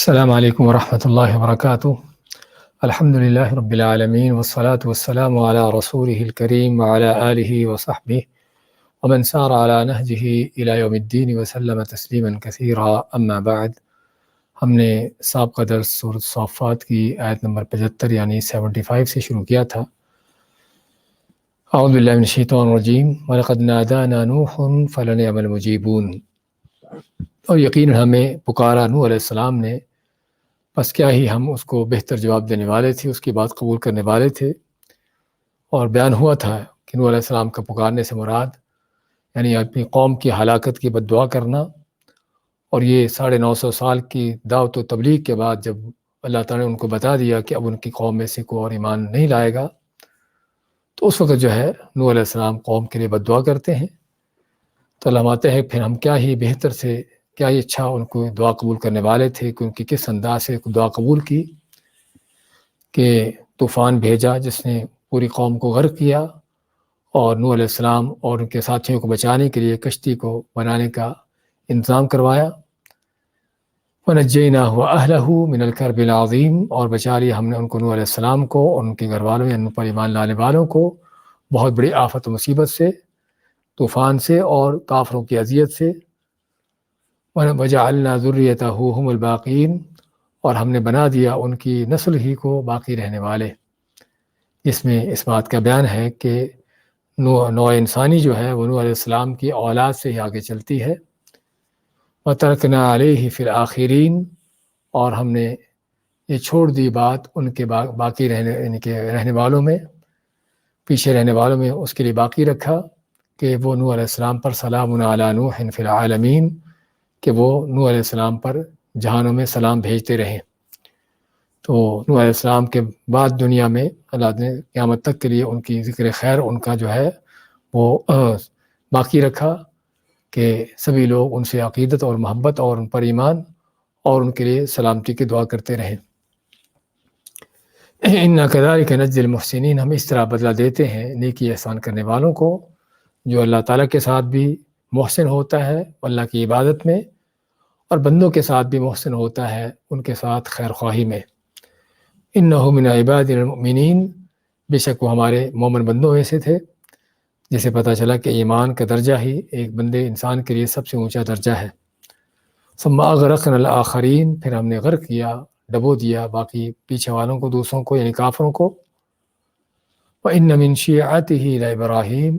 السلام علیکم ورحمۃ اللہ وبرکاتہ۔ الحمد للہ رب العالمین والصلاة والسلام علی رسولہ الکریم وعلی آلہ وصحبہ ومن سار علی نہجہ الی یوم الدین وسلم تسلیما کثیرا، اما بعد۔ ہم نے سابقہ درس سورۃ الصافات کی آیت نمبر 75 یعنی 75 سے شروع کیا تھا۔ اعوذ باللہ من الشیطان الرجیم، وَلَقَدْ نَادَانَا نُوحٌ فَلَنِعْمَ الْمُجِيبُونَ، اور یقیناً ہمیں پکارا نوح علیہ السلام نے، بس کیا ہی ہم اس کو بہتر جواب دینے والے تھے، اس کی بات قبول کرنے والے تھے۔ اور بیان ہوا تھا کہ نوح علیہ السلام کا پکارنے سے مراد یعنی اپنی قوم کی ہلاکت کی بد دعا کرنا، اور یہ 950 سال کی دعوت و تبلیغ کے بعد جب اللہ تعالیٰ نے ان کو بتا دیا کہ اب ان کی قوم میں سے کوئی اور ایمان نہیں لائے گا، تو اس وقت جو ہے نوح علیہ السلام قوم کے لیے بد دعا کرتے ہیں۔ تو اللہ ماتے ہیں پھر ہم کیا ہی بہتر سے، کیا ہی اچھا ان کو دعا قبول کرنے والے تھے کہ ان کی کس انداز سے دعا قبول کی کہ طوفان بھیجا جس نے پوری قوم کو غرق کیا، اور نوح علیہ السلام اور ان کے ساتھیوں کو بچانے کے لیے کشتی کو بنانے کا انتظام کروایا۔ وَنَجَّيْنَاهُ وَأَهْلَهُ مِنَ الْكَرْبِ الْعَظِيمِ، اور بچا لیا ہم نے ان کو، نوح علیہ السلام کو اور ان کے گھر والوں یعنی ان پر ایمان لانے والوں کو، بہت بڑی آفت و مصیبت سے، طوفان سے اور کافروں کی اذیت سے۔ وَجَعَلْنَا ذُرِّيَّتَهُ هُمُ الْبَاقِينَ، اور ہم نے بنا دیا ان کی نسل ہی کو باقی رہنے والے۔ اس میں اس بات کا بیان ہے کہ نوع انسانی جو ہے وہ نوح علیہ السلام کی اولاد سے ہی آگے چلتی ہے۔ وَتَرَكْنَا عَلَيْهِ فِي الْآخِرِينَ، اور ہم نے یہ چھوڑ دی بات ان کے باقی رہنے والوں میں، پیچھے رہنے والوں میں اس کے لیے باقی رکھا کہ وہ نوح علیہ السلام پر سلام علی نوح فی العالمین، کہ وہ نوح علیہ السلام پر جہانوں میں سلام بھیجتے رہیں۔ تو نوح علیہ السلام کے بعد دنیا میں اللہ نے قیامت تک کے لیے ان کی ذکر خیر ان کا جو ہے وہ باقی رکھا کہ سبھی لوگ ان سے عقیدت اور محبت اور ان پر ایمان اور ان کے لیے سلامتی کی دعا کرتے رہیں۔ اِنَّا كَذَلِكَ نَجْزِي الْمُحْسِنِينَ، ہم اس طرح بدلہ دیتے ہیں نیکی احسان کرنے والوں کو، جو اللہ تعالیٰ کے ساتھ بھی محسن ہوتا ہے اللہ کی عبادت میں، اور بندوں کے ساتھ بھی محسن ہوتا ہے ان کے ساتھ خیر خواہی میں۔ اِنَّهُ مِنْ عِبَادِنَا الْمُؤْمِنِينَ، بے شک وہ ہمارے مومن بندوں میں سے تھے، جسے پتہ چلا کہ ایمان کا درجہ ہی ایک بندے انسان کے لیے سب سے اونچا درجہ ہے۔ ثُمَّ أَغْرَقْنَا الْآخَرِينَ، پھر ہم نے غرق کیا، ڈبو دیا باقی پیچھے والوں کو، دوسروں کو یعنی کافروں کو۔ وَإِنَّ مِنْ شِيعَتِهِ لَإِبْرَاهِيمَ،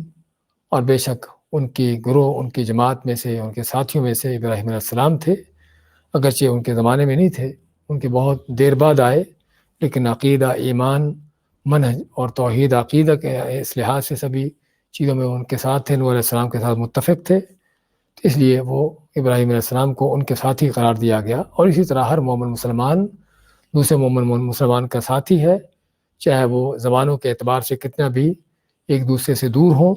اور بے شک ان کی گروہ، ان کی جماعت میں سے، ان کے ساتھیوں میں سے ابراہیم علیہ السلام تھے، اگرچہ ان کے زمانے میں نہیں تھے، ان کے بہت دیر بعد آئے، لیکن عقیدہ، ایمان، منہج اور توحید عقیدہ کے اس لحاظ سے سبھی چیزوں میں ان کے ساتھ تھے، نوح علیہ السلام کے ساتھ متفق تھے، اس لیے وہ ابراہیم علیہ السلام کو ان کے ساتھی قرار دیا گیا۔ اور اسی طرح ہر مومن مسلمان دوسرے مومن مسلمان کا ساتھی ہے، چاہے وہ زبانوں کے اعتبار سے کتنا بھی ایک دوسرے سے دور ہوں،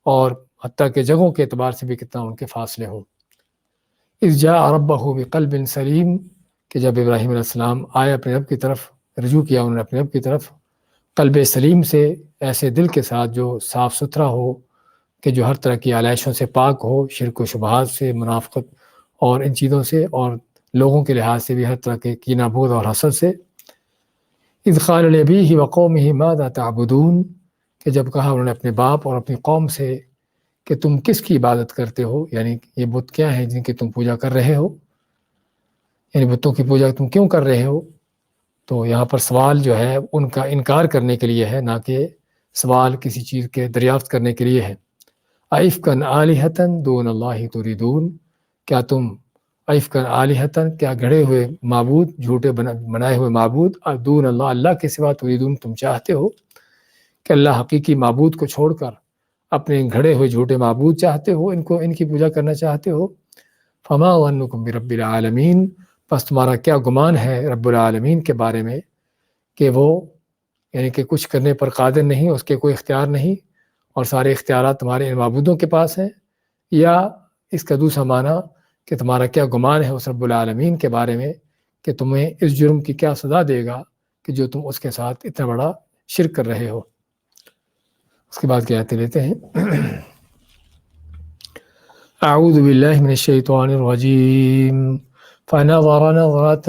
اور حتیٰ کہ جگہوں کے اعتبار سے بھی کتنا ان کے فاصلے ہوں۔ اذ جاء ربہ بقلب سلیم، کہ جب ابراہیم علیہ السلام آئے اپنے رب کی طرف، رجوع کیا انہوں نے اپنے رب کی طرف قلب سلیم سے، ایسے دل کے ساتھ جو صاف ستھرا ہو، کہ جو ہر طرح کی آلائشوں سے پاک ہو، شرک و شبہات سے، منافقت اور ان چیزوں سے، اور لوگوں کے لحاظ سے بھی ہر طرح کے کینہ بغض اور حسد سے۔ اذ قال لأبیہ وقومہ ماذا تعبدون، کہ جب کہا انہوں نے اپنے باپ اور اپنی قوم سے کہ تم کس کی عبادت کرتے ہو، یعنی یہ بت کیا ہیں جن کی تم پوجا کر رہے ہو، یعنی بتوں کی پوجا تم کیوں کر رہے ہو۔ تو یہاں پر سوال جو ہے ان کا انکار کرنے کے لیے ہے، نہ کہ سوال کسی چیز کے دریافت کرنے کے لیے ہے۔ اَإِفْكًا آلِهَةً دُونَ اللَّهِ تُرِيدُونَ، کیا تم اِفْكًا آلِهَةً، کیا گھڑے ہوئے معبود، جھوٹے بنائے ہوئے معبود، دون اللہ، اللہ کے سوا، تُرِيدُون تم چاہتے ہو کہ اللہ حقیقی معبود کو چھوڑ کر اپنے گھڑے ہوئے جھوٹے معبود چاہتے ہو، ان کی پوجا کرنا چاہتے ہو۔ فما ظنكم برب العالمین، پس تمہارا کیا گمان ہے رب العالمین کے بارے میں کہ وہ یعنی کہ کچھ کرنے پر قادر نہیں، اس کے کوئی اختیار نہیں، اور سارے اختیارات تمہارے ان معبودوں کے پاس ہیں۔ یا اس کا دوسرا معنی کہ تمہارا کیا گمان ہے اس رب العالمین کے بارے میں کہ تمہیں اس جرم کی کیا سزا دے گا کہ جو تم اس کے ساتھ اتنا بڑا شرک کر رہے ہو۔ اس کے بعد کیا آیتیں لیتے ہیں۔ اعوذ باللہ من الشیطان الرجیم، فنظر نظرة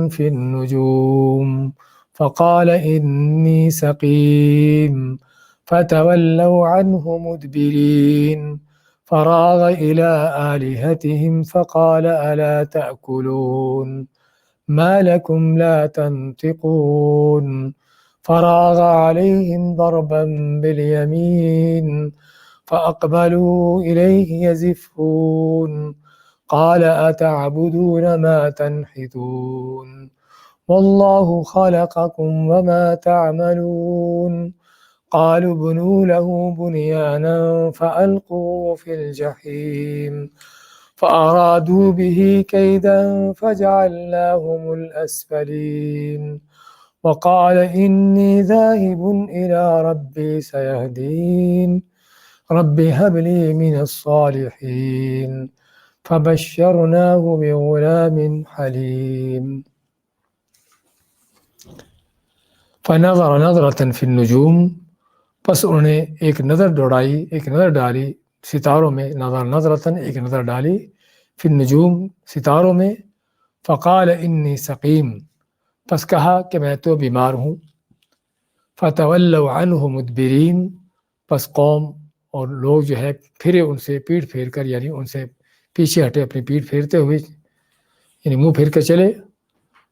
في النجوم فقال إني سقيم فتولوا عنه مدبرين فراغ إلى آلهتهم فقال ألا تأكلون ما لكم لا تنطقون فراغ عليهم ضربا باليمين فأقبلوا إليه يزفون قال أتعبدون ما تنحتون والله خلقكم وما تعملون قالوا ابنوا له بنيانا فألقوه في الجحيم فأرادوا به كيدا فجعلناهم الأسفلين وقال إني ذاهب إلى ربي سيهدين رب هب لي من الصالحين فبشرناه بغلام حليم فنظر نظرة في النجوم پس انہوں نے ایک نظر دوڑائی، ایک نظر ڈالی ستاروں میں، نظر نظرتاً ایک نظر ڈالی، فی النجوم ستاروں میں، فقال انی سقیم پس کہا کہ میں تو بیمار ہوں، فتولوا عنہ مدبرین پس قوم اور لوگ جو ہے پھرے ان سے پیٹھ پھیر کر، یعنی ان سے پیچھے ہٹے، اپنی پیٹھ پھیرتے ہوئے، یعنی منہ پھیر کر چلے،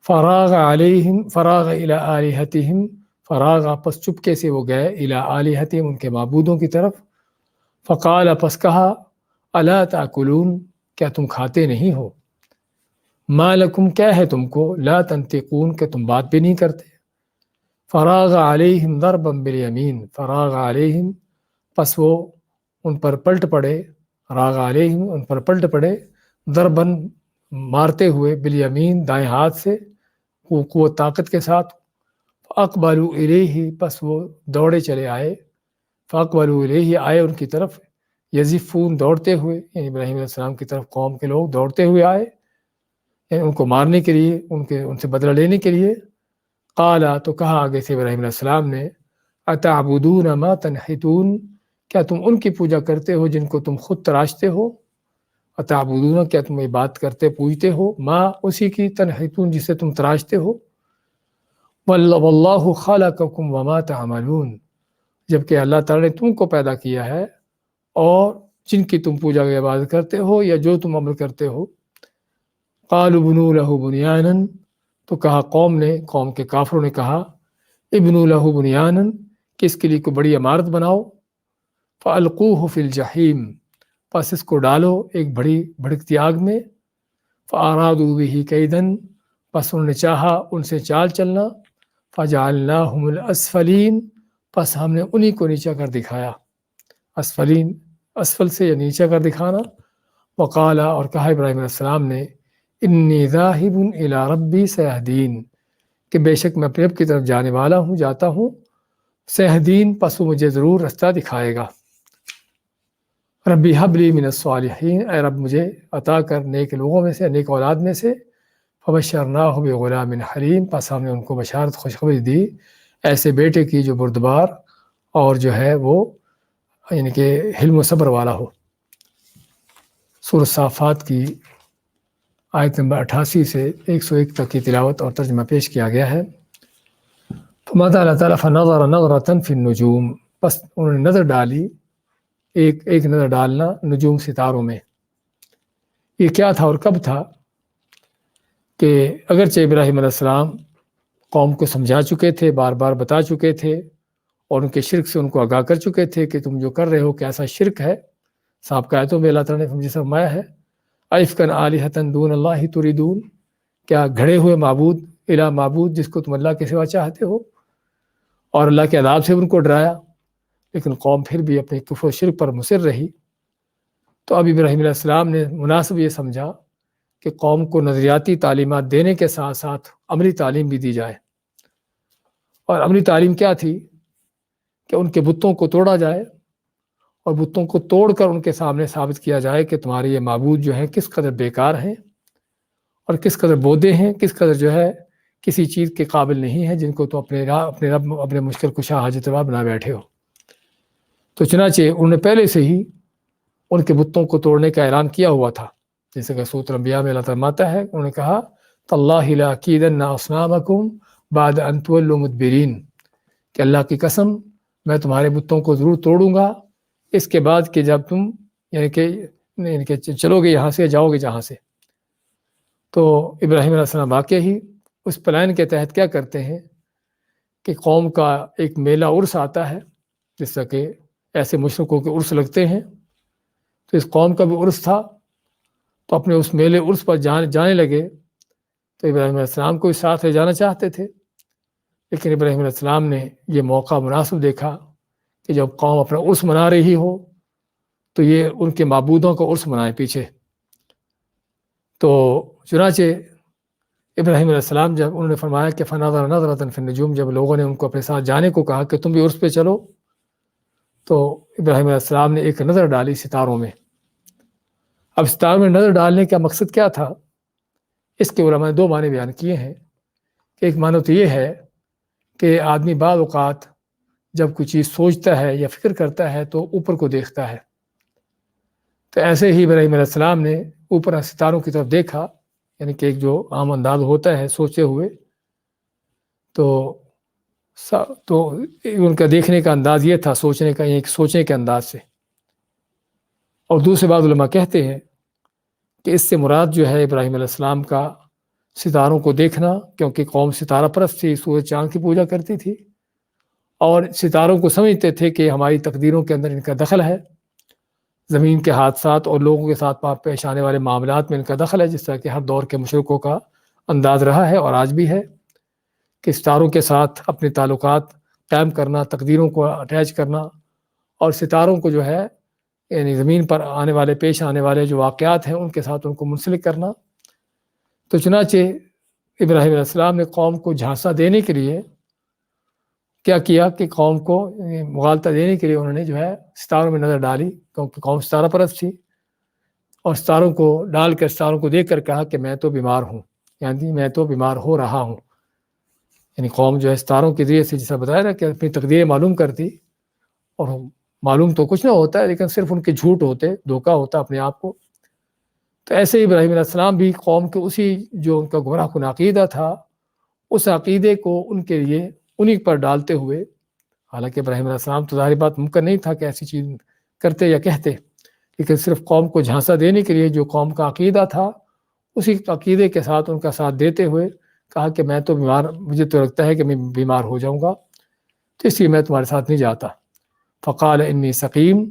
فراغ الی آلہتہم فراغ پس چپکے سے وہ گئے الی آلہتہم ان کے معبودوں کی طرف، فقال پس کہا الا تاکلون کیا تم کھاتے نہیں ہو، ما لکم کیا ہے تم کو، لا تنطقون کہ تم بات بھی نہیں کرتے، فراغ علیہم ضربا بالیمین فراغ علیہم پس وہ ان پر پلٹ پڑے، راغ علیہم ان پر پلٹ پڑے، ضرباً مارتے ہوئے، بالیمین دائیں ہاتھ سے، قوت طاقت کے ساتھ، فاقبلوا الیہ پس وہ دوڑے چلے آئے، فاقبلوا الیہ آئے ان کی طرف، یزفون دوڑتے ہوئے، یعنی ابراہیم علیہ السلام کی طرف قوم کے لوگ دوڑتے ہوئے آئے، یعنی ان کو مارنے کے لیے، ان سے بدلہ لینے کے لیے، قالا تو کہا آگے سے ابراہیم علیہ السلام نے، اتعبدون ما تنحتون کیا تم ان کی پوجا کرتے ہو جن کو تم خود تراشتے ہو، اتعبدون کیا تم عبادت کرتے پوجتے ہو، ما اسی کی، تنحتون جسے تم تراشتے ہو، واللہ خلقکم وما تعملون جبکہ اللہ تعالیٰ نے تم کو پیدا کیا ہے اور جن کی تم پوجا کی عبادت کرتے ہو یا جو تم عمل کرتے ہو، قالوا بنوا لہ بنیانا تو کہا قوم کے کافروں نے کہا، ابنوا لہ بنیانا کہ اس کے لیے کوئی بڑی عمارت بناؤ، فالقوہ فی الجحیم پس اس کو ڈالو ایک بڑی بھڑکتی آگ میں، فارادوا بہ کیدا پس انہوں نے چاہا ان سے چال چلنا، فجعلناہم الاسفلین پس ہم نے انہی کو نیچا کر دکھایا، اسفلین اسفل سے یا نیچا کر دکھانا، وقالا اور کہا ابراہیم علیہ السلام نے، انی ذاہب الی ربی سیہدین کہ بے شک میں اپنے رب کی طرف جانے والا ہوں، جاتا ہوں، سیہدین پس وہ مجھے ضرور رستہ دکھائے گا، ربی حب لی من الصالحین اے رب مجھے عطا کر نیک لوگوں میں سے، نیک اولاد میں سے، فبشرناہ بغلام حلیم پس ہم نے ان کو بشارت خوشخبری دی ایسے بیٹے کی جو بردبار اور جو ہے وہ یعنی کہ حلم و صبر والا ہو۔ سورۃ صافات کی آیت نمبر 88 سے 101 تک کی تلاوت اور ترجمہ پیش کیا گیا ہے۔ فرماتا اللہ تعالیٰ فنظر نظرۃ فی النجوم پس انہوں نے نظر ڈالی، ایک نظر ڈالنا نجوم ستاروں میں۔ یہ کیا تھا اور کب تھا کہ اگرچہ ابراہیم علیہ السلام قوم کو سمجھا چکے تھے، بار بار بتا چکے تھے اور ان کے شرک سے ان کو آگاہ کر چکے تھے کہ تم جو کر رہے ہو کہ ایسا شرک ہے، سابقہ آیتوں میں اللہ تعالیٰ نے مجھے فرمایا ہے، ائفکا آلہۃ دون اللہ تریدون کیا گھڑے ہوئے معبود، الہ معبود جس کو تم اللہ کے سوا چاہتے ہو، اور اللہ کے عذاب سے ان کو ڈرایا، لیکن قوم پھر بھی اپنے کفر و شرک پر مصر رہی۔ تو اب ابراہیم علیہ السلام نے مناسب یہ سمجھا کہ قوم کو نظریاتی تعلیمات دینے کے ساتھ ساتھ عملی تعلیم بھی دی جائے، اور عملی تعلیم کیا تھی کہ ان کے بتوں کو توڑا جائے اور بتوں کو توڑ کر ان کے سامنے ثابت کیا جائے کہ تمہارے یہ معبود جو ہیں کس قدر بیکار ہیں اور کس قدر بودے ہیں، کس قدر جو ہے کسی چیز کے قابل نہیں ہیں، جن کو تو اپنے رب اپنے مشکل کشا حاجت روا بنا بیٹھے ہو۔ تو چنانچہ انہوں نے پہلے سے ہی ان کے بتوں کو توڑنے کا اعلان کیا ہوا تھا، جیسے کہ سورۃ الانبیاء میں اللہ فرماتا ہے، انہوں نے کہا تاللہ لاکیدن اصنامکم بعد ان تولوا مدبرین، کہ اللہ کی قسم میں تمہارے بتوں کو ضرور توڑوں گا اس کے بعد کہ جب تم یعنی کہ چلو گے یہاں سے، جاؤ گے جہاں سے۔ تو ابراہیم علیہ السلام واقع ہی اس پلان کے تحت کیا کرتے ہیں کہ قوم کا ایک میلہ عرس آتا ہے، جس طرح کہ ایسے مشرکوں کے عرس لگتے ہیں، تو اس قوم کا بھی عرس تھا، تو اپنے اس میلے عرس پر جانے لگے۔ تو ابراہیم علیہ السلام کو اس ساتھ لے جانا چاہتے تھے، لیکن ابراہیم علیہ السلام نے یہ موقع مناسب دیکھا کہ جب قوم اپنا عرس منا رہی ہو تو یہ ان کے معبودوں کا عرس منائے پیچھے۔ تو چنانچہ ابراہیم علیہ السلام جب انہوں نے فرمایا کہ فنظر نظرۃ فی النجوم، جب لوگوں نے ان کو اپنے ساتھ جانے کو کہا کہ تم بھی عرس پہ چلو، تو ابراہیم علیہ السلام نے ایک نظر ڈالی ستاروں میں۔ اب ستاروں میں نظر ڈالنے کا مقصد کیا تھا؟ اس کے علماء نے دو معنی بیان کیے ہیں کہ ایک معنی تو یہ ہے کہ آدمی بعض اوقات جب کوئی چیز سوچتا ہے یا فکر کرتا ہے تو اوپر کو دیکھتا ہے، تو ایسے ہی ابراہیم علیہ السلام نے اوپر ستاروں کی طرف دیکھا، یعنی کہ ایک جو عام انداز ہوتا ہے سوچے ہوئے، تو ان کا دیکھنے کا انداز یہ تھا، سوچنے کے انداز سے۔ اور دوسرے بعض علماء کہتے ہیں کہ اس سے مراد جو ہے ابراہیم علیہ السلام کا ستاروں کو دیکھنا، کیونکہ قوم ستارہ پرست تھی، سورج چاند کی پوجا کرتی تھی، اور ستاروں کو سمجھتے تھے کہ ہماری تقدیروں کے اندر ان کا دخل ہے، زمین کے حادثات اور لوگوں کے ساتھ پیش آنے والے معاملات میں ان کا دخل ہے، جس طرح کہ ہر دور کے مشرکوں کا انداز رہا ہے اور آج بھی ہے کہ ستاروں کے ساتھ اپنے تعلقات قائم کرنا، تقدیروں کو اٹیچ کرنا، اور ستاروں کو جو ہے یعنی زمین پر پیش آنے والے جو واقعات ہیں ان کے ساتھ ان کو منسلک کرنا۔ تو چنانچہ ابراہیم علیہ السلام نے قوم کو جھانسا دینے کے لیے کیا کیا کہ قوم کو مغالطہ دینے کے لیے انہوں نے جو ہے ستاروں میں نظر ڈالی، کیونکہ قوم ستارہ پرست تھی، اور ستاروں کو ڈال کر، ستاروں کو دیکھ کر کہا کہ میں تو بیمار ہوں، یعنی میں تو بیمار ہو رہا ہوں۔ یعنی قوم جو ہے ستاروں کے ذریعے سے، جیسا بتایا نا کہ اپنی تقدیریں معلوم کرتی، اور معلوم تو کچھ نہ ہوتا ہے لیکن صرف ان کے جھوٹ ہوتے، دھوکہ ہوتا اپنے آپ کو۔ تو ایسے ہی ابراہیم علیہ السلام بھی قوم کے اسی جو ان کا گمراہ کن عقیدہ تھا، اس عقیدے کو ان کے لیے انہیں پر ڈالتے ہوئے، حالانکہ ابراہیم علیہ السلام تو ظاہر بات ممکن نہیں تھا کہ ایسی چیز کرتے یا کہتے، لیکن صرف قوم کو جھانسا دینے کے لیے جو قوم کا عقیدہ تھا اسی عقیدے کے ساتھ ان کا ساتھ دیتے ہوئے کہا کہ میں تو بیمار، مجھے تو لگتا ہے کہ میں بیمار ہو جاؤں گا، تو اس لیے میں تمہارے ساتھ نہیں جاتا۔ فقال انی سقیم،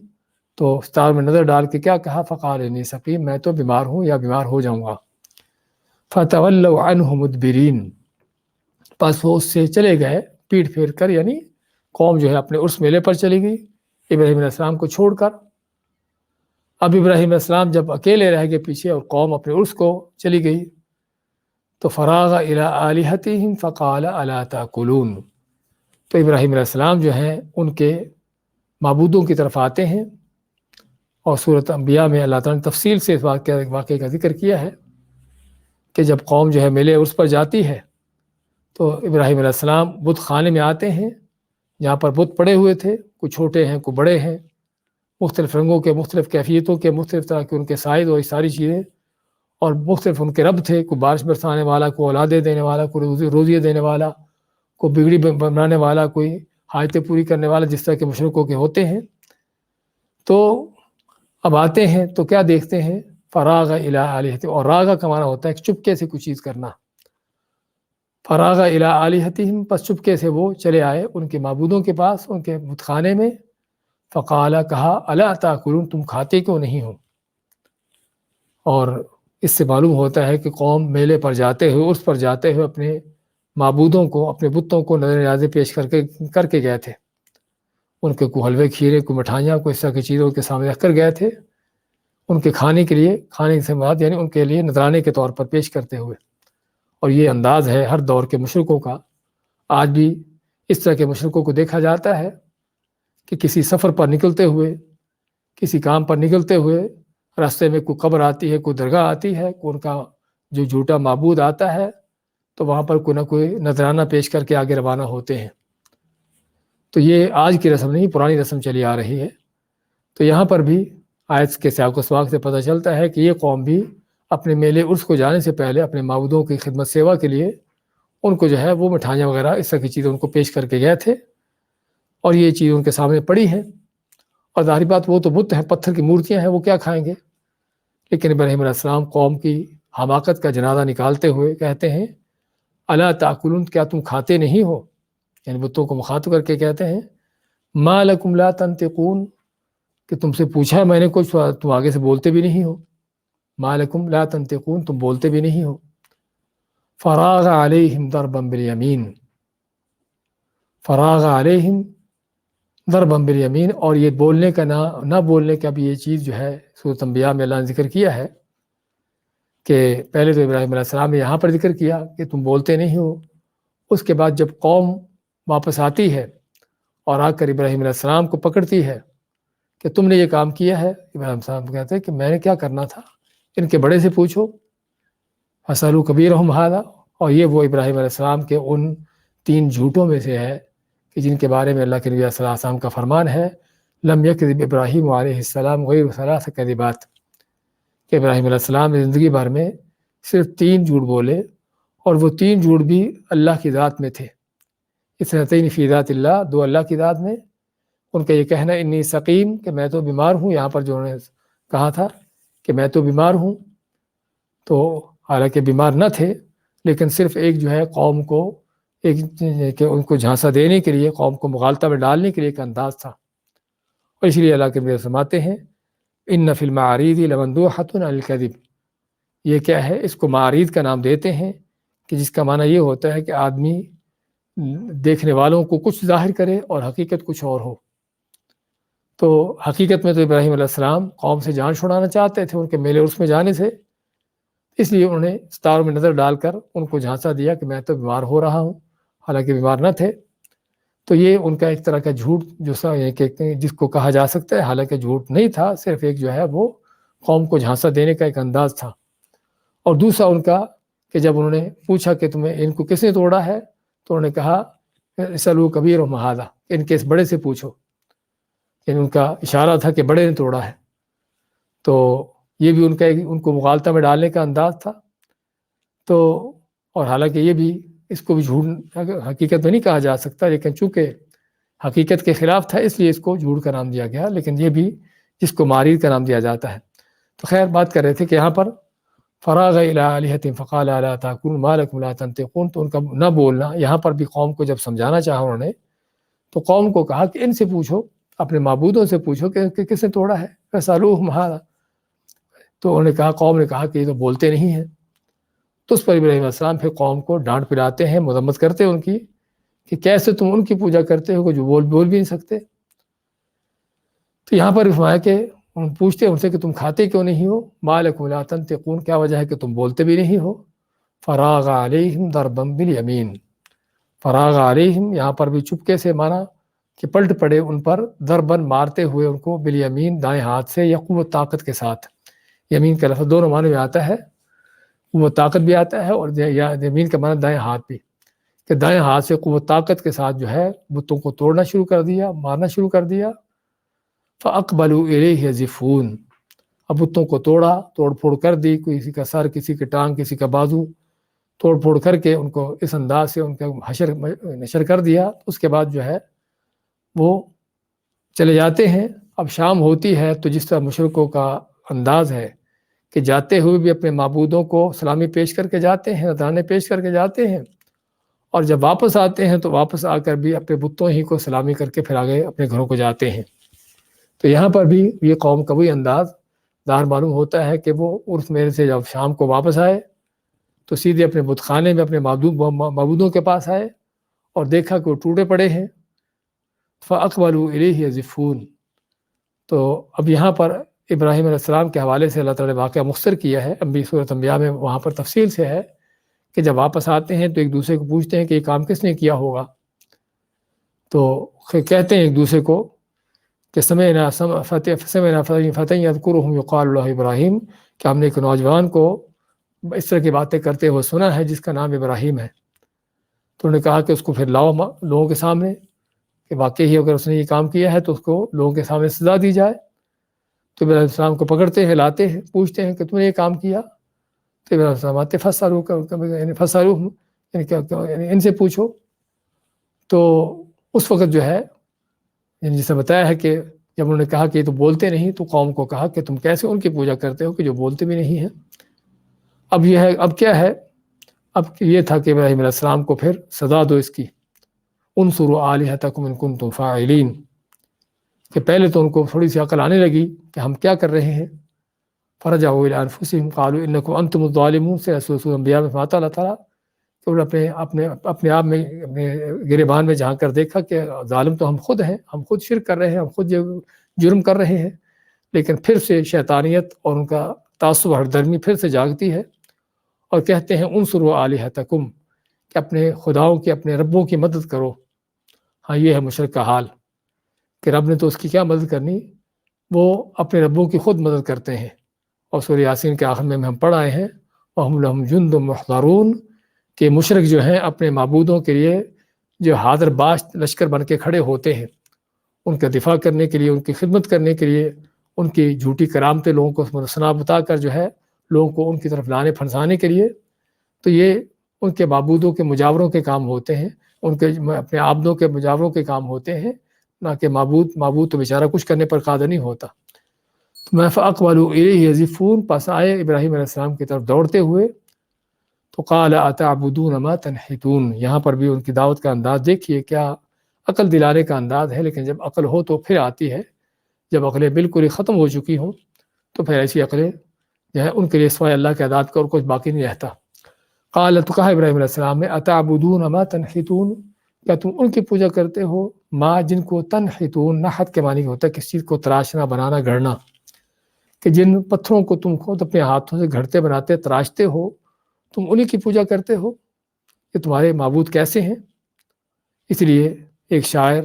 تو ستار میں نظر ڈال کے کیا کہا؟ فقال انی سقیم، میں تو بیمار ہوں یا بیمار ہو جاؤں گا۔ فتولوا عنہ مدبرین، پس وہ اس سے چلے گئے پیٹ پھیر کر، یعنی قوم جو ہے اپنے عرس میلے پر چلی گئی ابراہیم علیہ السلام کو چھوڑ کر۔ اب ابراہیم علیہ السلام جب اکیلے رہ گئے پیچھے اور قوم اپنے عرس کو چلی گئی، تو فراغ الی آلہتہم فقال الا تاکلون، تو ابراہیم علیہ السلام جو ہیں ان کے معبودوں کی طرف آتے ہیں، اور سورۃ انبیاء میں اللہ تعالیٰ نے تفصیل سے اس واقعے کا ذکر کیا ہے کہ جب قوم جو ہے میلے عرس پر جاتی ہے تو ابراہیم علیہ السلام بت خانے میں آتے ہیں، جہاں پر بت پڑے ہوئے تھے، کوئی چھوٹے ہیں کوئی بڑے ہیں، مختلف رنگوں کے، مختلف کیفیتوں کے، مختلف طرح کے ان کے سائز اور یہ ساری چیزیں، اور مختلف ان کے رب تھے، کوئی بارش برسانے والا، کوئی اولادیں دینے والا، کوئی روزی دینے والا، کوئی بگڑی بنانے والا، کوئی حاجتیں پوری کرنے والا، جس طرح کے مشرکوں کے ہوتے ہیں۔ تو اب آتے ہیں تو کیا دیکھتے ہیں؟ فراغ الی آلہتہم، اور راغ کا معنی ہوتا ہے کہ چپکے سے کوئی چیز کرنا۔ فراغ الی آلہتہم، پس چپکے سے وہ چلے آئے ان کے معبودوں کے پاس، ان کے بت خانے میں۔ فقال، کہا، الا تاکلون، تم کھاتے کیوں نہیں ہو؟ اور اس سے معلوم ہوتا ہے کہ قوم میلے پر جاتے ہوئے، اس پر جاتے ہوئے اپنے معبودوں کو، اپنے بتوں کو نظر نیازیں پیش کر کے گئے تھے، ان کے کوئی حلوے کھیرے، کوئی مٹھائیاں، کوئی اس طرح کی چیزوں کے سامنے رکھ کر گئے تھے، ان کے کھانے کے لیے، کھانے سے مراد یعنی ان کے لیے نذرانے کے طور پر پیش کرتے ہوئے۔ اور یہ انداز ہے ہر دور کے مشرکوں کا، آج بھی اس طرح کے مشرکوں کو دیکھا جاتا ہے کہ کسی سفر پر نکلتے ہوئے، کسی کام پر نکلتے ہوئے، راستے میں کوئی قبر آتی ہے، کوئی درگاہ آتی ہے، کوئی ان کا جو جھوٹا معبود آتا ہے، تو وہاں پر کوئی نہ کوئی نذرانہ پیش کر کے آگے روانہ ہوتے ہیں۔ تو یہ آج کی رسم نہیں، پرانی رسم چلی آ رہی ہے۔ تو یہاں پر بھی آیت کے سیاق و سباق سے پتہ چلتا ہے کہ یہ قوم بھی اپنے میلے عرس کو جانے سے پہلے اپنے معبودوں کی خدمت سیوا کے لیے ان کو جو ہے وہ مٹھائیاں وغیرہ اس طرح کی چیزیں ان کو پیش کر کے گئے تھے، اور یہ چیز ان کے سامنے پڑی ہیں، اور ظاہری بات وہ تو بت ہیں، پتھر کی مورتیاں ہیں، وہ کیا کھائیں گے؟ لیکن ابراہیم علیہ السلام قوم کی حماقت کا جنازہ نکالتے ہوئے کہتے ہیں الا تاکلون، کیا تم کھاتے نہیں ہو؟ یعنی بتوں کو مخاطب کر کے کہتے ہیں ما لکم لا تنطقون، کہ تم سے پوچھا ہے میں نے کچھ، تم آگے سے بولتے بھی نہیں ہو، ما لکم لا تنطقون، تم بولتے بھی نہیں ہو۔ فراغ علیہم ضربا بالیمین، فراغ علیہم ضربا بالیمین، اور یہ بولنے کا نہ بولنے کا بھی یہ چیز جو ہے سورۃ انبیاء میں اللہ نے ذکر کیا ہے کہ پہلے تو ابراہیم علیہ السلام نے یہاں پر ذکر کیا کہ تم بولتے نہیں ہو، اس کے بعد جب قوم واپس آتی ہے اور آ کر ابراہیم علیہ السلام کو پکڑتی ہے کہ تم نے یہ کام کیا ہے، ابراہیم السلام کہتے ہیں کہ میں نے کیا کرنا تھا، ان کے بڑے سے پوچھو، فسألوا کبیرہم ھذا، اور یہ وہ ابراہیم علیہ السلام کے ان 3 جھوٹوں میں سے ہے کہ جن کے بارے میں اللہ کے نبی صلی اللہ علیہ وسلم کا فرمان ہے لم یکذب ابراہیم علیہ السلام غیر 3 کذبات، کہ ابراہیم علیہ السلام نے زندگی بھر میں صرف 3 جھوٹ بولے، اور وہ 3 جھوٹ بھی اللہ کی ذات میں تھے، اثنتین فی ذات اللہ، 2 اللہ کی ذات میں۔ ان کا یہ کہنا انی سقیم، کہ میں تو بیمار ہوں، یہاں پر جو انہوں نے کہا تھا کہ میں تو بیمار ہوں، تو حالانکہ بیمار نہ تھے، لیکن صرف ایک جو ہے قوم کو ایک کہ ان کو جھانسا دینے کے لیے، قوم کو مغالطہ میں ڈالنے کے لیے ایک انداز تھا، اور اس لیے اللہ کے نبی فرماتے ہیں ان فی المعارید لمندوحۃ علی الکذب، یہ کیا ہے، اس کو معارید کا نام دیتے ہیں کہ جس کا معنی یہ ہوتا ہے کہ آدمی دیکھنے والوں کو کچھ ظاہر کرے اور حقیقت کچھ اور ہو۔ تو حقیقت میں تو ابراہیم علیہ السلام قوم سے جان چھڑانا چاہتے تھے ان کے میلے عرس میں جانے سے، اس لیے انہوں نے ستاروں میں نظر ڈال کر ان کو جھانسا دیا کہ میں تو بیمار ہو رہا ہوں، حالانکہ بیمار نہ تھے۔ تو یہ ان کا ایک طرح کا جھوٹ جو جس کو کہا جا سکتا ہے، حالانکہ جھوٹ نہیں تھا، صرف ایک جو ہے وہ قوم کو جھانسا دینے کا ایک انداز تھا۔ اور دوسرا ان کا کہ جب انہوں نے پوچھا کہ تمہیں ان کو کس نے توڑا ہے، تو انہوں نے کہا اسألوا کبیرہم ھذا، ان کے اس بڑے سے پوچھو، یعنی ان کا اشارہ تھا کہ بڑے نے توڑا ہے۔ تو یہ بھی ان کو مغالطہ میں ڈالنے کا انداز تھا۔ تو اور حالانکہ یہ بھی اس کو بھی جھوٹ حقیقت میں نہیں کہا جا سکتا، لیکن چونکہ حقیقت کے خلاف تھا اس لیے اس کو جھوٹ کا نام دیا گیا، لیکن یہ بھی جس کو معارید کا نام دیا جاتا ہے۔ تو خیر بات کر رہے تھے کہ یہاں پر فراغ الی آلہۃ فقال الا تاکلون ما لکم لا تنطقون، تو ان کا نہ بولنا یہاں پر بھی قوم کو جب سمجھانا چاہا انہوں نے، تو قوم کو کہا کہ ان سے پوچھو، اپنے معبودوں سے پوچھو کہ کس نے توڑا ہے، فسألوہم ھذا، تو انہوں نے کہا، قوم نے کہا کہ یہ تو بولتے نہیں ہیں۔ تو اس پر ابراہیم علیہ السلام پھر قوم کو ڈانٹ پلاتے ہیں، مذمت کرتے ہیں ان کی کہ کیسے تم ان کی پوجا کرتے ہو جو بول بھی نہیں سکتے۔ تو یہاں پر فرمایا کہ پوچھتے ہیں ان سے کہ تم کھاتے کیوں نہیں ہو، ما لکم لا تنطقون، کیا وجہ ہے کہ تم بولتے بھی نہیں ہو۔ فراغ علیہم ضربا بالیمین، فراغ علیہم یہاں پر بھی چپکے سے مانا کہ پلٹ پڑے ان پر، ضربن مارتے ہوئے ان کو، بالیمین دائیں ہاتھ سے، یا قوت طاقت کے ساتھ۔ یمین کا لفظ دونوں معنی میں آتا ہے، قوت طاقت بھی آتا ہے، اور یمین کا معنی دائیں ہاتھ بھی، کہ دائیں ہاتھ سے قوت طاقت کے ساتھ جو ہے بتوں کو توڑنا شروع کر دیا، مارنا شروع کر دیا۔ فاقبلوا الیہ یزفون، اب بتوں کو توڑ پھوڑ کر دی، کسی کا سر، کسی کی ٹانگ، کسی کا بازو توڑ پھوڑ کر کے ان کو اس انداز سے ان کا نشر کر دیا۔ اس کے بعد جو ہے وہ چلے جاتے ہیں۔ اب شام ہوتی ہے تو جس طرح مشرکوں کا انداز ہے کہ جاتے ہوئے بھی اپنے معبودوں کو سلامی پیش کر کے جاتے ہیں، نذرانے پیش کر کے جاتے ہیں، اور جب واپس آتے ہیں تو واپس آ کر بھی اپنے بتوں ہی کو سلامی کر کے پھر آگے اپنے گھروں کو جاتے ہیں۔ تو یہاں پر بھی یہ قوم کا وہی انداز ظاہر معلوم ہوتا ہے کہ وہ عرس میلے سے جب شام کو واپس آئے تو سیدھے اپنے بت خانے میں اپنے معبودوں کے پاس آئے اور دیکھا کہ وہ ٹوٹے پڑے ہیں۔ فاقبلوا الیہ یزفون، تو اب یہاں پر ابراہیم علیہ السلام کے حوالے سے اللہ تعالیٰ نے واقعہ مختصر کیا ہے، سورۃ انبیاء میں وہاں پر تفصیل سے ہے کہ جب واپس آتے ہیں تو ایک دوسرے کو پوچھتے ہیں کہ یہ کام کس نے کیا ہوگا، تو کہتے ہیں ایک دوسرے کو کہ سمعنا فتى يذكرهم يقال له ابراہیم، کہ ہم نے ایک نوجوان کو اس طرح کی باتیں کرتے ہوئے سنا ہے جس کا نام ابراہیم ہے۔ تو انہوں نے کہا کہ اس کو پھر لاؤ لوگوں کے سامنے، کہ واقعی اگر اس نے یہ کام کیا ہے تو اس کو لوگوں کے سامنے سزا دی جائے۔ تو ابراہیم السلام کو پکڑتے ہیں، لاتے ہیں، پوچھتے ہیں کہ تم نے یہ کام کیا، تو ابراہیم فرماتے فسالو یعنی فسالو یعنی ان سے پوچھو. تو اس وقت جو ہے یعنی جسے بتایا ہے کہ جب انہوں نے کہا کہ یہ تو بولتے نہیں، تو قوم کو کہا کہ تم کیسے ان کی پوجا کرتے ہو کہ جو بولتے بھی نہیں ہیں. اب یہ ہے، اب کیا ہے، اب یہ تھا کہ ابراہیم علیہ السلام کو پھر سزا دو اس کی، انصروا آلہتکم ان کنتم فاعلین، کہ پہلے تو ان کو تھوڑی سی عقل آنے لگی کہ ہم کیا کر رہے ہیں. فرجعوا الی انفسہم قالوا انکم انتم الظالمون سے رسول انبیاء میں فرماتا اللہ تعالیٰ کہ انہوں نے اپنے آپ میں اپنے گریبان میں جھانک کر دیکھا کہ ظالم تو ہم خود ہیں، ہم خود شرک کر رہے ہیں، ہم خود جرم کر رہے ہیں. لیکن پھر سے شیطانیت اور ان کا تعصب ہر درمی پھر سے جاگتی ہے اور کہتے ہیں انصروا آلہتکم، کہ اپنے خداؤں کی، اپنے ربوں کی مدد کرو. ہاں یہ ہے مشرک کا حال کہ رب نے تو اس کی کیا مدد کرنی، وہ اپنے ربوں کی خود مدد کرتے ہیں. اور سورہ یاسین کے آخر میں ہم پڑھ آئے ہیں وَهُمْ لَهُمْ جُنْدٌ مُحْضَرُونَ، کہ مشرک جو ہیں اپنے معبودوں کے لیے جو حاضر باش لشکر بن کے کھڑے ہوتے ہیں، ان کا دفاع کرنے کے لیے، ان کی خدمت کرنے کے لیے، ان کی جھوٹی کرامتیں لوگوں کو سنا بتا کر جو ہے لوگوں کو ان کی طرف لانے پھنسانے کے لیے. تو یہ ان کے معبودوں کے مجاوروں کے کام ہوتے ہیں، ان کے اپنے عابدوں کے مجاوروں کے کام ہوتے ہیں، نہ کہ معبود تو بیچارہ کچھ کرنے پر قادر نہیں ہوتا. فَأَقْبَلُوا إِلَيْهِ يَزِفُّونَ، پس آئے ابراہیم علیہ السلام کی طرف دوڑتے ہوئے. تو قَالَ أَتَعْبُدُونَ مَا تَنْحِتُونَ، یہاں پر بھی ان کی دعوت کا انداز دیکھیے، کیا عقل دلانے کا انداز ہے. لیکن جب عقل ہو تو پھر آتی ہے، جب عقلیں بالکل ہی ختم ہو چکی ہوں تو پھر ایسی عقلیں جو ہے ان کے لیے سوائے اللہ کے عذاب کا اور کچھ باقی نہیں رہتا. قال، تو کہا ابراہیم علیہ السلام نے أَتَعْبُدُونَ مَا تَنْحِتُونَ، کیا تم ان کی پوجا کرتے ہو، ما جن کو تنحتون، نحت کے معنی ہوتا ہے کسی چیز کو تراشنا، بنانا، گھڑنا، کہ جن پتھروں کو تم خود اپنے ہاتھوں سے گھڑتے بناتے تراشتے ہو، تم انہی کی پوجا کرتے ہو. کہ تمہارے معبود کیسے ہیں. اس لیے ایک شاعر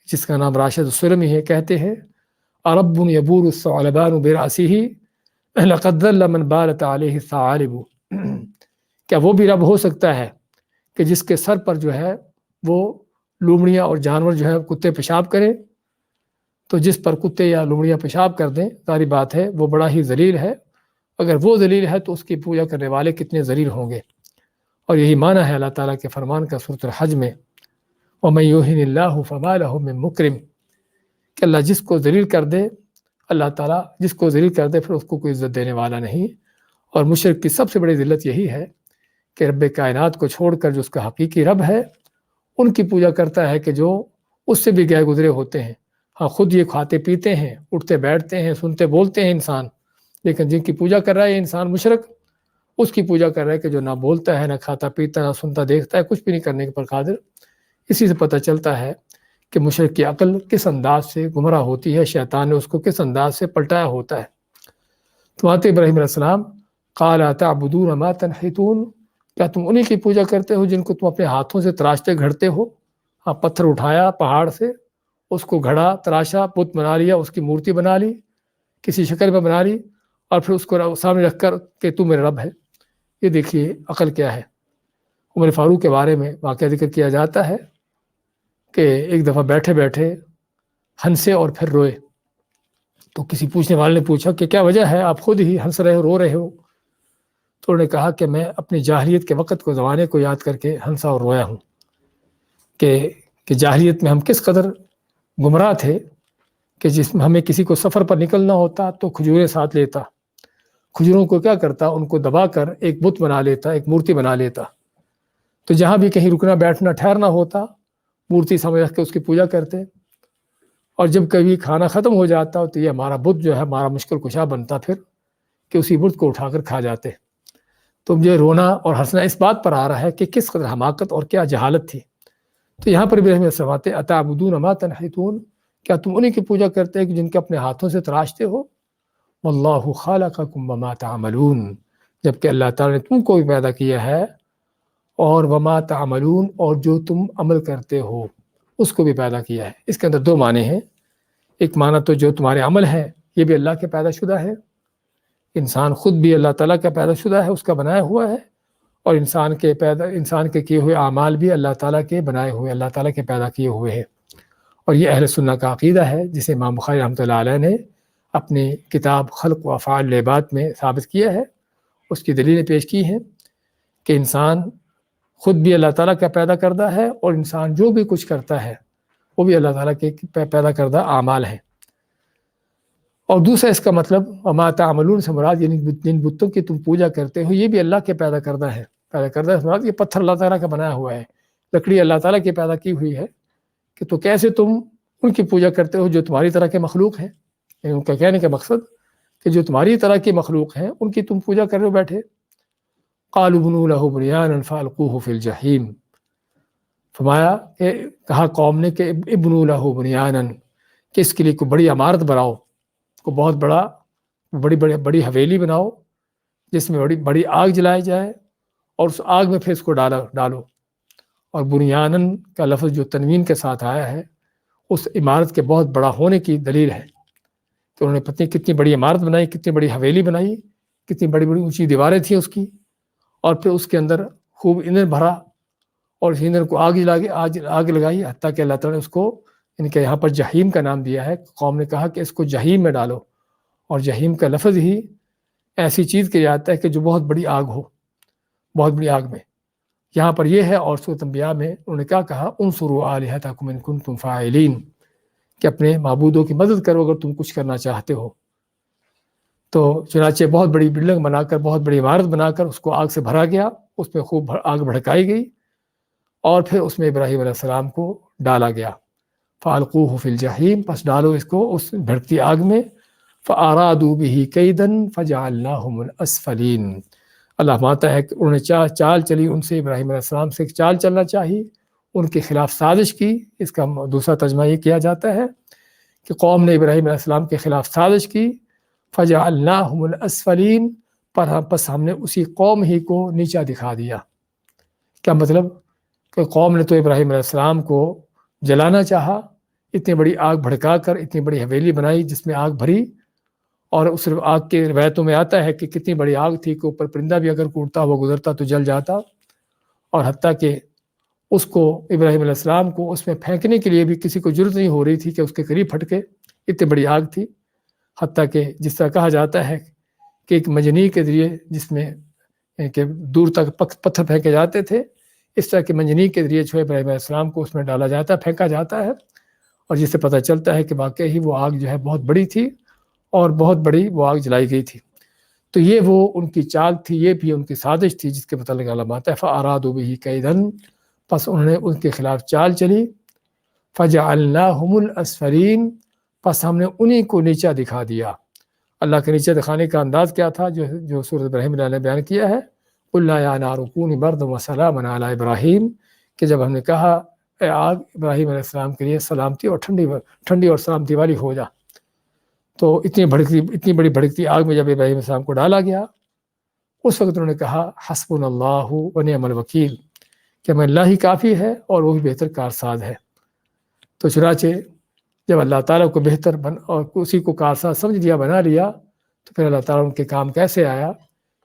جس کا نام راشد السلمی ہے کہتے ہیں عرب یبور الثعلبان برأسه لقد ذل من بالت علیہ الثعالب، کیا وہ بھی رب ہو سکتا ہے کہ جس کے سر پر جو ہے وہ لومڑیاں اور جانور جو ہے کتے پیشاب کریں. تو جس پر کتے یا لومڑیاں پیشاب کر دیں، ظاہر بات ہے وہ بڑا ہی ذلیل ہے. اگر وہ ذلیل ہے تو اس کی پوجا کرنے والے کتنے ذلیل ہوں گے. اور یہی معنی ہے اللہ تعالیٰ کے فرمان کا سورۃ الحج میں وَمَن يُهِنِ اللَّهُ فَمَا لَهُ مِن مُكْرِمٍ، کہ اللہ جس کو ذلیل کر دے، اللہ تعالیٰ جس کو ذلیل کر دے پھر اس کو کوئی عزت دینے والا نہیں. اور مشرک کی سب سے بڑی ذلت یہی ہے کہ رب کائنات کو چھوڑ کر جو اس کا حقیقی رب ہے ان کی پوجا کرتا ہے کہ جو اس سے بھی گئے گزرے ہوتے ہیں. ہاں خود یہ کھاتے پیتے ہیں، اٹھتے بیٹھتے ہیں، سنتے بولتے ہیں انسان، لیکن جن کی پوجا کر رہا ہے انسان مشرک، اس کی پوجا کر رہا ہے کہ جو نہ بولتا ہے، نہ کھاتا پیتا، نہ سنتا دیکھتا ہے، کچھ بھی نہیں کرنے پر قادر. اسی سے پتہ چلتا ہے کہ مشرک کی عقل کس انداز سے گمراہ ہوتی ہے، شیطان نے اس کو کس انداز سے پلٹایا ہوتا ہے. تو آتے ابراہیم علیہ السلام قال أتعبدون ما تنحتون، کیا تم انہی کی پوجا کرتے ہو جن کو تم اپنے ہاتھوں سے تراشتے گھڑتے ہو. ہاں پتھر اٹھایا پہاڑ سے، اس کو گھڑا، تراشا، بت بنا لیا، اس کی مورتی بنا لی، کسی شکل میں بنا لی، اور پھر اس کو سامنے رکھ کر کہ تو میرا رب ہے. یہ دیکھیے عقل کیا ہے. عمر فاروق کے بارے میں واقعہ ذکر کیا جاتا ہے کہ ایک دفعہ بیٹھے بیٹھے ہنسے اور پھر روئے. تو کسی پوچھنے والے نے پوچھا کہ کیا وجہ ہے، آپ خود ہی ہنس رہے ہو، رو رہے ہو. تو انہوں نے کہا کہ میں اپنی جاہلیت کے وقت کو، زمانے کو یاد کر کے ہنسا اور رویا ہوں کہ جاہلیت میں ہم کس قدر گمراہ تھے کہ جس میں ہمیں کسی کو سفر پر نکلنا ہوتا تو کھجوریں ساتھ لیتا، کھجوروں کو کیا کرتا، ان کو دبا کر ایک بت بنا لیتا، ایک مورتی بنا لیتا. تو جہاں بھی کہیں رکنا بیٹھنا ٹھہرنا ہوتا مورتی سامنے رکھ کے اس کی پوجا کرتے. اور جب کبھی کھانا ختم ہو جاتا تو یہ ہمارا بت جو ہے ہمارا مشکل کشا بنتا پھر کہ اسی بت کو اٹھا کر کھا جاتے. تو مجھے رونا اور ہنسنا اس بات پر آ رہا ہے کہ کس قدر حماقت اور کیا جہالت تھی. تو یہاں پر ابراہیم فرماتے أتعبدون ما تنحتون، کیا تم انہی کی پوجا کرتے ہیں جن کے اپنے ہاتھوں سے تراشتے ہو. واللہ خالقکم وما تعملون، جبکہ اللہ تعالیٰ نے تم کو بھی پیدا کیا ہے، اور وما تعملون، اور جو تم عمل کرتے ہو اس کو بھی پیدا کیا ہے. اس کے اندر دو معنی ہیں. ایک معنی تو جو تمہارے عمل ہے یہ بھی اللہ کے پیدا شدہ ہے، انسان خود بھی اللہ تعالیٰ کا پیدا شدہ ہے، اس کا بنایا ہوا ہے. اور انسان کے کیے ہوئے اعمال بھی اللہ تعالیٰ کے بنائے ہوئے، اللہ تعالیٰ کے پیدا کیے ہوئے ہیں. اور یہ اہل سنہ کا عقیدہ ہے جسے امام بخاری رحمۃ اللہ علیہ نے اپنی کتاب خلق و افعال العباد میں ثابت کیا ہے. اس کی دلیلیں پیش کی ہیں کہ انسان خود بھی اللہ تعالیٰ کا پیدا کردہ ہے، اور انسان جو بھی کچھ کرتا ہے وہ بھی اللہ تعالیٰ کے پیدا کردہ اعمال ہیں۔ اور دوسرا اس کا مطلب وما تعملون سے مراد یعنی جن بتوں کی تم پوجا کرتے ہو یہ بھی اللہ کے پیدا کردہ ہے۔ پیدا کردہ سے مراد یہ پتھر اللہ تعالیٰ کا بنایا ہوا ہے، لکڑی اللہ تعالیٰ کی پیدا کی ہوئی ہے، کہ تو کیسے تم ان کی پوجا کرتے ہو جو تمہاری طرح کے مخلوق ہیں۔ یعنی ان کا کہنے کا مقصد کہ جو تمہاری طرح کے مخلوق ہیں ان کی تم پوجا کر رہے ہو بیٹھے۔ قالوا بنوا له بنيانا فالقوه في الجحیم، فرمایا کہ کہا قوم نے کہ ابنوا له بنيانا، کہ اس کے لیے کوئی بڑی عمارت بناؤ، کو بہت بڑی حویلی بناؤ جس میں بڑی آگ جلائی جائے، اور اس آگ میں پھر اس کو ڈالو۔ اور بنیانن کا لفظ جو تنوین کے ساتھ آیا ہے اس عمارت کے بہت بڑا ہونے کی دلیل ہے کہ انہوں نے پتہ کتنی بڑی عمارت بنائی، کتنی بڑی حویلی بنائی، کتنی بڑی بڑی اونچی دیواریں تھیں اس کی، اور پھر اس کے اندر خوب ایندھن بھرا اور اس ایندھن کو آگ لگائی، حتیٰ کہ اللہ تعالیٰ نے اس کو ان کے یہاں پر جہیم کا نام دیا ہے۔ قوم نے کہا کہ اس کو جہیم میں ڈالو، اور جہیم کا لفظ ہی ایسی چیز کیا جاتا ہے کہ جو بہت بڑی آگ ہو، بہت بڑی آگ میں۔ یہاں پر یہ ہے، اور سورۃ انبیاء میں انہوں نے کیا کہا، انصروا آلہتکم ان کنتم فاعلین، کہ اپنے معبودوں کی مدد کرو اگر تم کچھ کرنا چاہتے ہو۔ تو چنانچہ بہت بڑی بلڈنگ بنا کر، بہت بڑی عمارت بنا کر اس کو آگ سے بھرا گیا، اس میں خوب آگ بھڑکائی گئی، اور پھر اس میں ابراہیم علیہ السلام کو ڈالا گیا۔ فَأَلْقُوهُ فِي الْجَحِيمِ، پس ڈالو اس کو اس بھڑکتی آگ میں۔ فَأَرَادُوا بِهِ كَيْدًا فَجَعَلْنَاهُمُ الْأَسْفَلِينَ، اللہ مانتا ہے کہ انہوں نے چال چلی ان سے، ابراہیم علیہ السلام سے چال چلنا چاہی، ان کے خلاف سازش کی۔ اس کا دوسرا ترجمہ یہ کیا جاتا ہے کہ قوم نے ابراہیم علیہ السلام کے خلاف سازش کی، فَجَعَلْنَاهُمُ الْأَسْفَلِينَ، پس ہم نے اسی قوم ہی کو نیچا دکھا دیا۔ کیا مطلب کہ قوم نے تو ابراہیم علیہ السلام کو جلانا چاہا، اتنی بڑی آگ بھڑکا کر اتنی بڑی حویلی بنائی جس میں آگ بھری، اور اس آگ کے روایتوں میں آتا ہے کہ کتنی بڑی آگ تھی کہ اوپر پرندہ بھی اگر کوڑتا ہوا گزرتا تو جل جاتا، اور حتیٰ کہ اس کو ابراہیم علیہ السلام کو اس میں پھینکنے کے لیے بھی کسی کو ضرورت نہیں ہو رہی تھی کہ اس کے قریب پھٹکے، اتنی بڑی آگ تھی۔ حتیٰ کہ جس طرح کہا جاتا ہے کہ ایک منجنیق کے ذریعے جس میں کہ دور تک پتھر پھینکے جاتے تھے، اس طرح کے منجنیق کے ذریعے جو ہے ابراہیم علیہ السلام کو اس میں ڈالا جاتا، پھینکا جاتا ہے، اور جس سے پتہ چلتا ہے کہ واقعی ہی وہ آگ جو ہے بہت بڑی تھی، اور بہت بڑی وہ آگ جلائی گئی تھی۔ تو یہ وہ ان کی چال تھی، یہ بھی ان کی سازش تھی جس کے متعلق علامات ہے فَأَرَادُوا بِهِ كَيْدًا، پس انہوں نے ان کے خلاف چال چلی۔ فَجَعَلْنَاهُمُ الْأَسْفَلِينَ، پس ہم نے انہی کو نیچا دکھا دیا۔ اللہ کے نیچے دکھانے کا انداز کیا تھا جو سورۃ ابراہیم نے بیان کیا ہے، قُلْنَا يَا نَارُ كُونِي بَرْدًا وَسَلَامًا عَلَىٰ إِبْرَاهِيمَ، کہ جب ہم نے کہا اے آگ ابراہیم علیہ السلام کے لیے سلامتی اور ٹھنڈی اور سلامتی والی ہو جا، تو اتنی بڑی بھڑکتی آگ میں جب ابراہیم علیہ السلام کو ڈالا گیا، اس وقت انہوں نے کہا حسبنا اللہ ونعم الوکیل، کہ ہمیں اللہ ہی کافی ہے اور وہ بھی بہتر کارساز ہے۔ تو چنانچہ جب اللہ تعالیٰ کو بہتر اور اسی کو کارساز سمجھ لیا، بنا لیا، تو پھر اللہ تعالیٰ ان کے کام کیسے آیا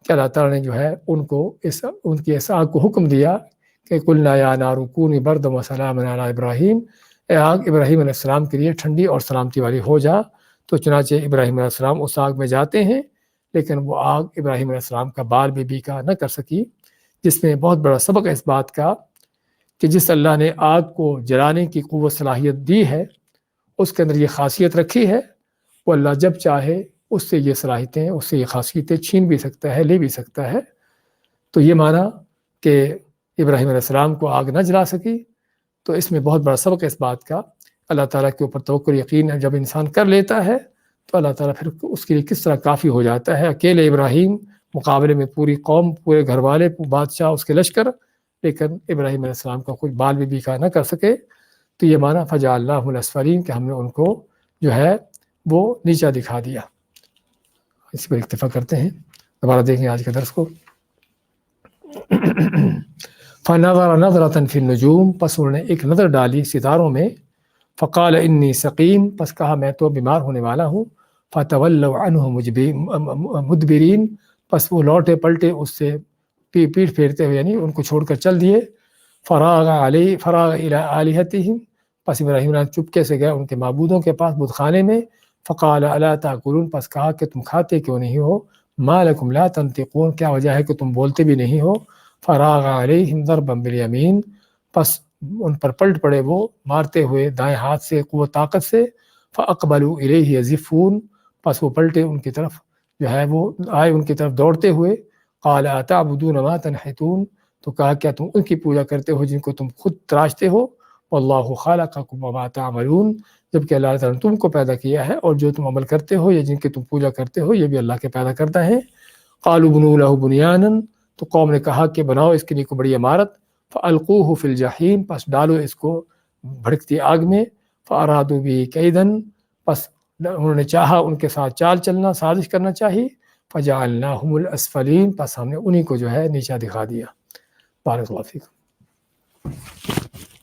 کہ اللہ تعالیٰ نے جو ہے ان کی اس آگ کو حکم دیا کہ قلنا یا نار کونی بردا وسلاما علی ابراہیم، اے آگ ابراہیم علیہ السلام کے لیے ٹھنڈی اور سلامتی والی ہو جا۔ تو چنانچہ ابراہیم علیہ السلام اس آگ میں جاتے ہیں، لیکن وہ آگ ابراہیم علیہ السلام کا بال بھی بیکا نہ کر سکی، جس میں بہت بڑا سبق ہے اس بات کا کہ جس اللہ نے آگ کو جلانے کی قوت صلاحیت دی ہے، اس کے اندر یہ خاصیت رکھی ہے، وہ اللہ جب چاہے اس سے یہ صلاحیتیں، اس سے یہ خاصیتیں چھین بھی سکتا ہے، لے بھی سکتا ہے۔ تو یہ معنی کہ ابراہیم علیہ السلام کو آگ نہ جلا سکی، تو اس میں بہت بڑا سبق ہے اس بات کا، اللہ تعالیٰ کے اوپر توکل یقین جب انسان کر لیتا ہے تو اللہ تعالیٰ پھر اس کے لیے کس طرح کافی ہو جاتا ہے۔ اکیلے ابراہیم مقابلے میں پوری قوم، پورے گھر والے، بادشاہ، اس کے لشکر، لیکن ابراہیم علیہ السلام کا کوئی بال بھی بیکا نہ کر سکے۔ تو یہ معنی فجعلناہم الاسفلین، کہ ہم نے ان کو جو ہے وہ نیچا دکھا دیا۔ اس پر اکتفا کرتے ہیں، دوبارہ دیکھیں آج کے درس کو۔ فنظر نظرة فی النجوم، پس انہوں نے ایک نظر ڈالی ستاروں میں، فقال انی سقیم، پس کہا میں تو بیمار ہونے والا ہوں، فتولوا عنہ مدبرین، پس وہ لوٹے پلٹے اس سے پیٹ پھیرتے ہوئے، یعنی ان کو چھوڑ کر چل دیے۔ فراغ الی آلہتہم، پس ابراہیم علیہ چپکے سے گئے ان کے معبودوں کے پاس بت خانے میں، فقال الا تاکلون، پس کہا کہ تم کھاتے کیوں نہیں ہو، ما لکم لا تنطقون، کیا وجہ ہے کہ تم بولتے بھی نہیں ہو؟ فراغ علیہم ضربا بالیمین، پس ان پر پلٹ پڑے وہ مارتے ہوئے دائیں ہاتھ سے قوت طاقت سے، فاقبلوا الیہ یزفون، پس وہ پلٹے ان کی طرف، جو ہے وہ آئے ان کی طرف دوڑتے ہوئے۔ قال اتعبدون ما تنحتون، تو کہا کیا تم ان کی پوجا کرتے ہو جن کو تم خود تراشتے ہو؟ واللہ خلقکم وما تعملون، جبکہ اللہ تعالیٰ نے تم کو پیدا کیا ہے اور جو تم عمل کرتے ہو یا جن کی تم پوجا کرتے ہو یہ بھی اللہ کے پیدا کرتا ہے۔ قالوا بنوا له بنیانا، تو قوم نے کہا کہ بناؤ اس کے لیے کوئی بڑی عمارت، فالقوه فی الجحیم، پس ڈالو اس کو بھڑکتی آگ میں، فارادوا به کیدا، پس انہوں نے چاہا ان کے ساتھ چال چلنا، سازش کرنا چاہی، فجعلناهم الاسفلین، پس ہم نے انہی کو جو ہے نیچا دکھا دیا۔ بارک اللہ فیکم۔